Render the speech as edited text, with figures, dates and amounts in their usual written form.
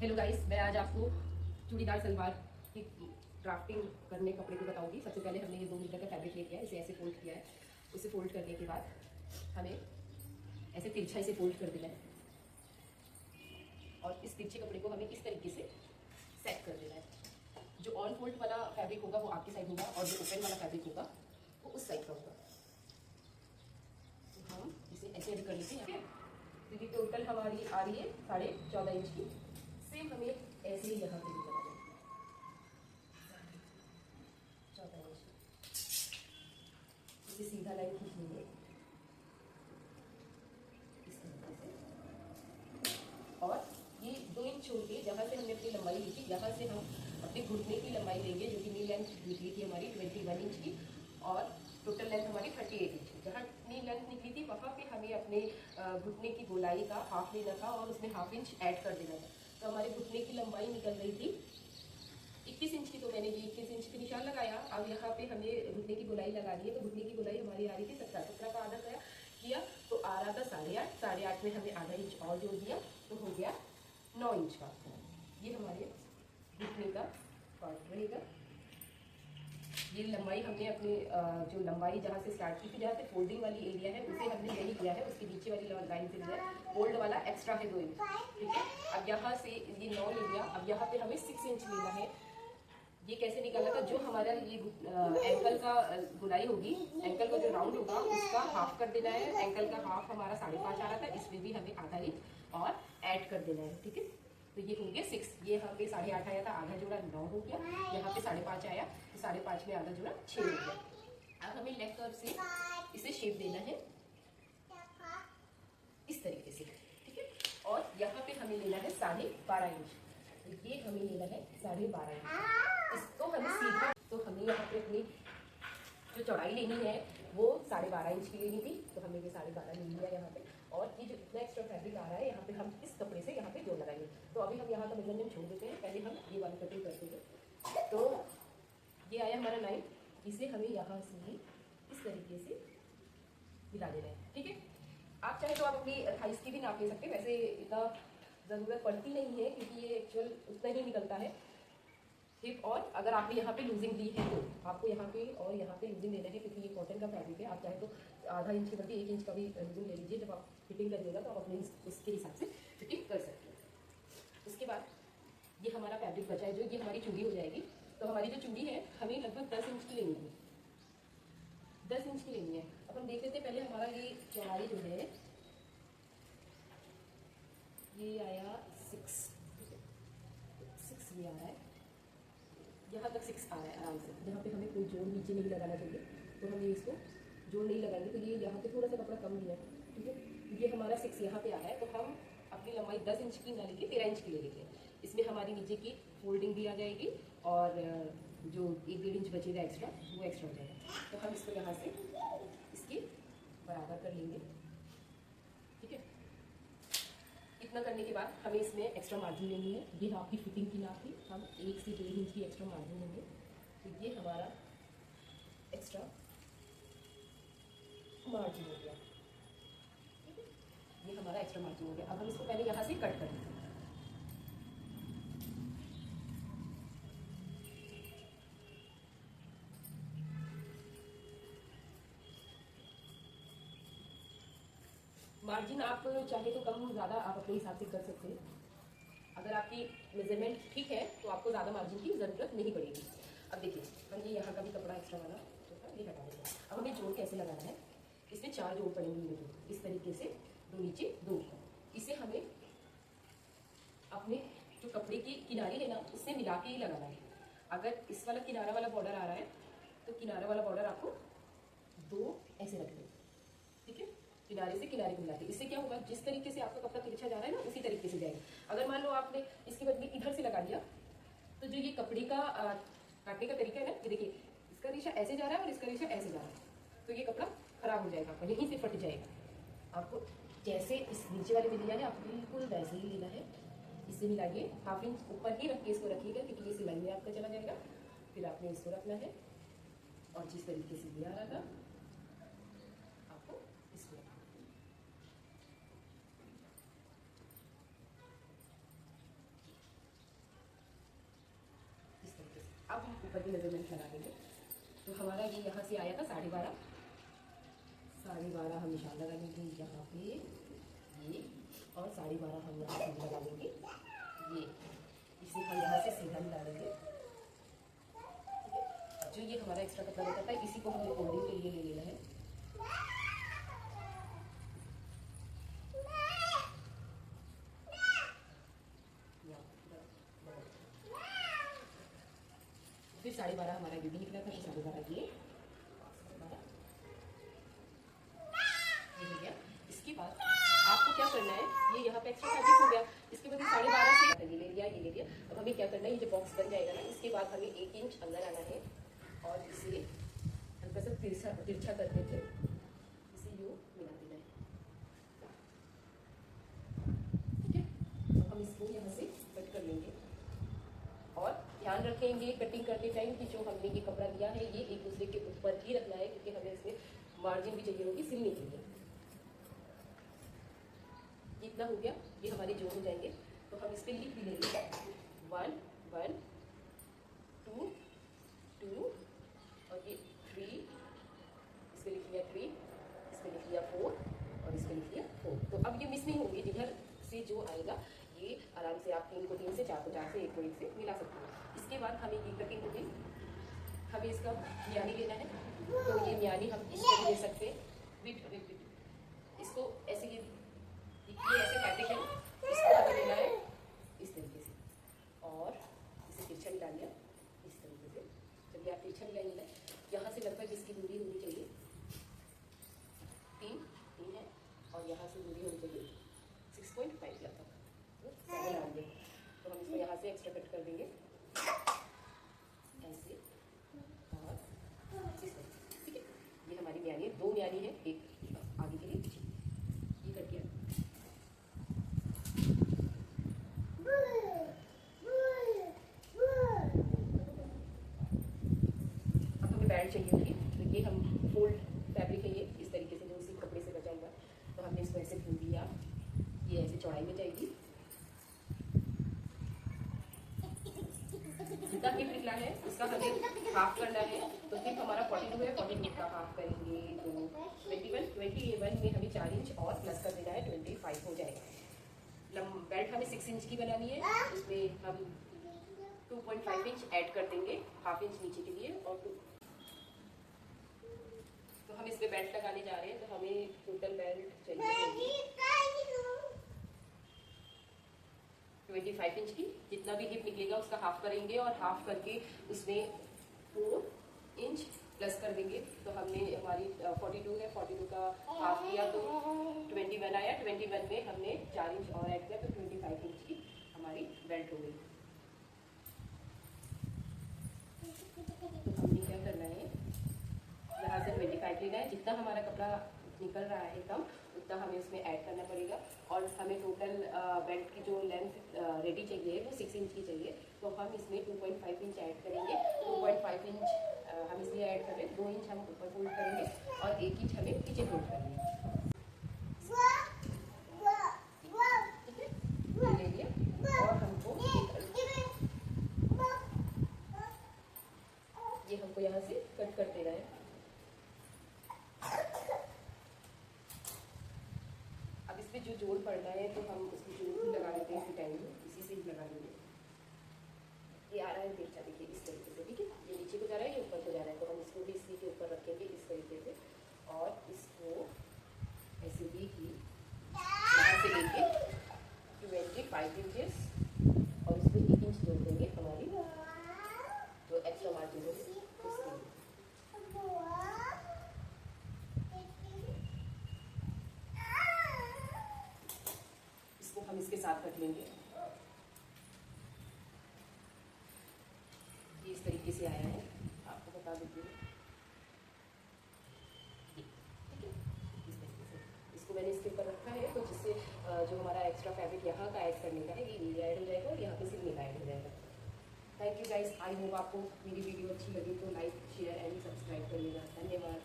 Hello guys, मैं आज आपको चूड़ीदार सलवार की ड्राफ्टिंग करने कपड़े को बताऊंगी। सबसे पहले हमने ये 2 मीटर का फैब्रिक ले लिया है, इसे ऐसे फोल्ड किया है। उसे फोल्ड करने के बाद हमें ऐसे तिरछा इसे फोल्ड कर देना है और इस तिरछे कपड़े को हमें इस तरीके से सेट कर देना है। जो ऑन फोल्ड वाला फैब्रिक होगा वो आपकी साइड होगा और जो ओपन वाला फैब्रिक होगा वो उस साइड का होगा। तो हम इसे ऐसे कर लेते हैं। तो ये टोटल हमारी आ रही है 14.5 इंच की। सेम हमें ऐसे ही यहाँ पे भी लगाना है 14 इंच। इसे सीधा लाइन खींच लेंगे इस तरीके से, और ये 2 इंच छोड़ के जहाँ से हमने अपनी लंबाई ली थी, यहाँ से हम अपने घुटने की लंबाई लेंगे, जो कि नी लेंथ निकली थी हमारी 21 इंच की, और टोटल लेंथ हमारी 38 इंच की। जहाँ नी लेंथ निकली थी वहाँ पे हमें अपने घुटने की गोलाई का हाफ लेना था और उसमें हाफ इंच ऐड कर देना था। तो हमारे घुटने की लंबाई निकल रही थी 21 इंच की, तो मैंने ये 21 इंच का निशान लगाया। अब यहाँ पे हमें घुटने की गोलाई लगानी है, तो घुटने की गोलाई हमारी आ रही थी 17 का आधा किया तो आ रहा था 8.5। 8.5 में हमने आधा इंच और जोड़ दिया तो हो गया 9 इंच का। ये हमारे घुटने का पार्ट रहेगा। ये लंबाई हमने अपनी जो लंबाई जहाँ से स्टार्ट की थी, जहाँ से फोल्डिंग वाली एरिया है उसे हमने यही किया है, उसके नीचे वाली लाइन से लिया है। फोल्ड वाला एक्स्ट्रा है 2 इंच, ठीक है। अब यहाँ से ये 9 ले लिया, अब यहाँ पे हमें 6 इंच लेना है। ये कैसे निकालना था, जो हमारा ये एंकल का गुलाई होगी, एंकल का जो राउंड होगा उसका हाफ कर देना है। एंकल का हाफ हमारा 5.5 आ रहा था, इसमें भी हमें आधा इंच और ऐड कर देना है, ठीक है। तो ये हो गया 6। ये यहाँ पे 8.5 आया था, आधा जोड़ा 9 हो गया। यहाँ पे 5.5 आया तो 5.5 में आधा जोड़ा 6 हो गया। अब हमें लेफ्ट कर्व से इसे शेप देना है इस तरीके से, ठीक है। और यहाँ पे हमें लेना है 12.5 इंच, तो ये हमें लेना है 12.5 इंच। इसको हमें सीधा, तो हमें यहाँ पे अपनी जो चौड़ाई लेनी है वो 12.5 इंच की लेनी थी, तो हमने ये 12.5 ले लिया यहाँ पे। और ये जो इतना एक्स्ट्रा फैब्रिक आ रहा है यहाँ पे हम इस कपड़े से यहाँ पे जोड़ लगाएंगे। तो अभी हम यहाँ का मेजरमेंट छोड़ देते हैं, पहले हम ये वाली कटिंग करते हैं। तो ये आया हमारा लाइन, इसे हमें यहाँ से इस तरीके से मिला देना है, ठीक है। आप चाहे तो आप अपनी थाइस की भी नाप ले सकते हैं, वैसे इतना ज़रूरत पड़ती नहीं है क्योंकि ये एक्चुअल उतना ही निकलता है हिप। और अगर आपने यहाँ पे लूजिंग ली है तो आपको यहाँ पे और यहाँ पे लूजिंग लेना है, क्योंकि ये कॉटन का फैब्रिक है। आप चाहे तो आधा इंच के बल्कि 1 इंच का भी लूजिंग ले लीजिए। जब आप फिटिंग करिएगा तो आप अपने उसके हिसाब से फिटिंग कर सकते हैं। उसके बाद ये हमारा फैब्रिक बचा है, जो ये हमारी चूड़ी हो जाएगी। तो हमारी जो चूड़ी है हमें लगभग 10 इंच की लेनी है, 10 इंच की लेनी है। अब हम देख लेते हैं पहले हमारा ये चौड़ाई जो है ये आया 6 भी आ रहा है, यहाँ तक 6 आ रहा है आराम से। यहाँ पे हमें कोई जोड़ नीचे नहीं लगाना चाहिए, तो हम ये इसको जोड़ नहीं लगाएंगे। तो ये यहाँ पे थोड़ा सा कपड़ा कम लिया है, ठीक है। ये हमारा 6 यहाँ पे आ रहा है, तो हम अपनी लंबाई 10 इंच की ना लेके 13 इंच की ले लेंगे। इसमें हमारी नीचे की फोल्डिंग भी आ जाएगी और जो 1-1.5 इंच बचेगा एक्स्ट्रा वो एक्स्ट्रा हो जाएगा। तो हम इसको यहाँ से इसकी बराबर कर लेंगे, ठीक है। इतना करने के बाद हमें इसमें एक्स्ट्रा मार्जिन लेनी है। ये आपकी फिटिंग की नाप थी, हम 1 से 1.5 इंच की एक्स्ट्रा मार्जिन लेंगे। तो ये हमारा एक्स्ट्रा मार्जिन हो गया, ठीक है। ये हमारा एक्स्ट्रा मार्जिन हो गया। अब हम इसको पहले यहाँ से कट कर देंगे। मार्जिन आप चाहे तो कम ज़्यादा आप अपने हिसाब से कर सकते हैं। अगर आपकी मेजरमेंट ठीक है तो आपको ज़्यादा मार्जिन की ज़रूरत नहीं पड़ेगी। अब देखिए, हम ये यहाँ का भी कपड़ा एक्स्ट्रा वाला जो था ये हटा देंगे। अब हमें जोड़ कैसे लगाना है, इसमें 4 जोड़ पड़ेंगे। ये जोड़ इस तरीके से 2 नीचे 2, इसे हमें अपने जो कपड़े की किनारे है ना उससे मिला के ही लगाना है। अगर इस वाला किनारा वाला बॉर्डर आ रहा है तो किनारा वाला बॉर्डर आपको 2 ऐसे रख दें, ठीक है। किनारे से किनारे को मिलाते, इससे क्या होगा, जिस तरीके से आपका कपड़ा तिरछा जा रहा है ना उसी तरीके से जाएगा। अगर मान लो आपने इसके बदले इधर से लगा दिया तो जो ये कपड़े का काटने का तरीका है ना, ये देखिए इसका रेशा ऐसे जा रहा है और इसका रेशा ऐसे जा रहा है, तो ये कपड़ा खराब हो जाएगा, यहीं से फट जाएगा। आपको जैसे इस नीचे वाले में लिया है आपको बिल्कुल वैसे ही लेना है। इससे मिलाइए, हाफ इंच ऊपर ही रख के इसको रखिएगा क्योंकि ये सिलाई में आपका चला जाएगा। फिर आपने इसको रखना है और जिस तरीके से ये आ रहा था आपको इसको रखना है। ऊपर की मेजरमेंट लगा देंगे। तो हमारा ये यहाँ से आया था 12.5, 12.5 हम निशान लगा लेंगे यहाँ पे ये, और 12.5 हम यहाँ से लगा लेंगे ये। इसे हम यहाँ से सीधा मिला लेंगे। जो ये हमारा एक्स्ट्रा कपड़ा रहता था इसी को हमें फोल्डिंग के लिए ले लेना है। फिर 12.5 हमारा ये भी निकला था, तो 12.5 ये हो गया। इसके बाद आपको क्या करना है, ये यहाँ पे एक्स्ट्रा फैब्रिक हो गया, इसके बाद 12.5 से ये ले लिया, ये ले लिया। अब हमें क्या करना है, ये जो बॉक्स बन जाएगा ना, इसके बाद हमें 1 इंच अंदर आना है और इसे हल्का सा तिरछा कर देते हैं, इसे यूँ मिला देना है। ठीक है, तो हम इसको यहाँ से कट कर लेंगे। और ध्यान रखेंगे कटिंग करते टाइम कि जो हमने ये कपड़ा लिया है ये एक दूसरे के ऊपर ही रखना है, क्योंकि हमें इसमें मार्जिन भी चाहिए होगी सिलने के लिए। इतना हो गया, ये हमारे जोड़ हो जाएंगे। तो हम इस पर लिख भी लेंगे 1 1 2 2 और ये 3, इस पर लिख लिया 3, इस पर लिख लिया 4 और इस पर लिख लिया 4। तो अब ये मिस नहीं होंगे, जिधर से जो आएगा ये आराम से आप 3 को 3 से, 4 को 4 से, 1 को 1 से मिला सकते हैं। इसके बाद हमें ये कटिंग हो गई, हमें इसका म्यानी लेना है। तो ये म्यानी हम इसको ले सकते हैं, इसको ऐसे ये ऐसे फैब्रिक है, इसको हमें लेना है इस तरीके से और इसे तिरछा मिला लिया इस तरीके से। चलिए आप तिरछा मिलाइए ना, यहाँ से लगभग इसकी दूरी होनी चाहिए 3 है और यहाँ से दूरी होनी चाहिए 6.5 लगभग, 7 आ गए। तो हम इसको यहाँ से एक्स्ट्रा कट कर देंगे ऐसे और इस तरीके। ठीक है, ये हमारी म्यानी है, 2 म्यानी है, एक आगे के लिए पीछे, ये कट किया। बैंड चाहिए होगी, तो ये हम फोल्ड फैब्रिक है ये इस तरीके से, जो उसी कपड़े से बचा हुआ। तो हमने इसको ऐसे भून दिया, ये ऐसे चौड़ाई में जाएगी। जितना हिप निकला है उसका हमें हाफ करना है। तो हिप हमारा 42 है, 42 का हाफ करेंगे तो 21 में हमें 4 इंच और प्लस कर देना है, 25 हो जाएगा। बेल्ट हमें 6 इंच की बनानी है, उसमें हम 2.5 इंच ऐड कर देंगे, हाफ इंच नीचे के लिए। और तो हम इस पे बेल्ट लगाने जा रहे हैं, तो हमें टोटल बेल्ट चाहिए 25 इंच की। जितना भी हिप निकलेगा उसका हाफ करेंगे और हाफ करके उसमें 4 इंच प्लस कर देंगे। तो हमने हमारी 42 है, 42 का हाफ किया तो 21 आया, 21 में हमने 4 इंच और ऐड किया तो 25 इंच की हमारी बेल्ट हो गई। तो हमने क्या करना है, यहाँ से 25 लेना है, जितना हमारा कपड़ा निकल रहा है कम उतना हमें उसमें ऐड करना पड़ेगा। और हमें टोटल बेल्ट की जो लेंथ रेडी चाहिए वो 6 इंच की चाहिए, तो हम इसमें 2.5 इंच ऐड करेंगे। 2.5 इंच हम इसलिए ऐड कर रहे हैं, 2 इंच हम ऊपर फोल्ड करेंगे और 1 इंच हमें नीचे फोल्ड करेंगे। ठीक है, ले लिया और हमको ये हमको यहाँ से कट कर देना है। अब इस पे जो जोड़ पड़ना है तो हम उसको जोड़ भी लगा लेते हैं, इसी टाइम में इसी से ही लगा लेंगे। ये आ रहा है तिरछा, देखिए इस तरीके से। ठीक है, ये नीचे को जा रहा है, ये ऊपर को जा रहा है, तो हम इसको भी इसी के ऊपर रखेंगे इस तरीके से। और इसको ऐसे भी यहाँ से लेके 25 इंचेस और इसमें 1 इंच जोड़ देंगे हमारी जो एक्स्ट्रा मार्जिन होगी उसके लिए। इसको हम इसके साथ रख लेंगे। ये इस तरीके से आया है, आपको बता देती हूँ। ठीक है, इस तरीके से इसको मैंने इसके ऊपर रखा है, तो जिससे जो हमारा एक्स्ट्रा फैब्रिक यहाँ का ऐड करने का है ये ऐड हो जाएगा और यहाँ पे सिर्फ मेरा ऐड हो जाएगा। Thank you guys, I hope आपको मेरी वीडियो अच्छी लगी तो लाइक शेयर एंड सब्सक्राइब करिएगा। धन्यवाद।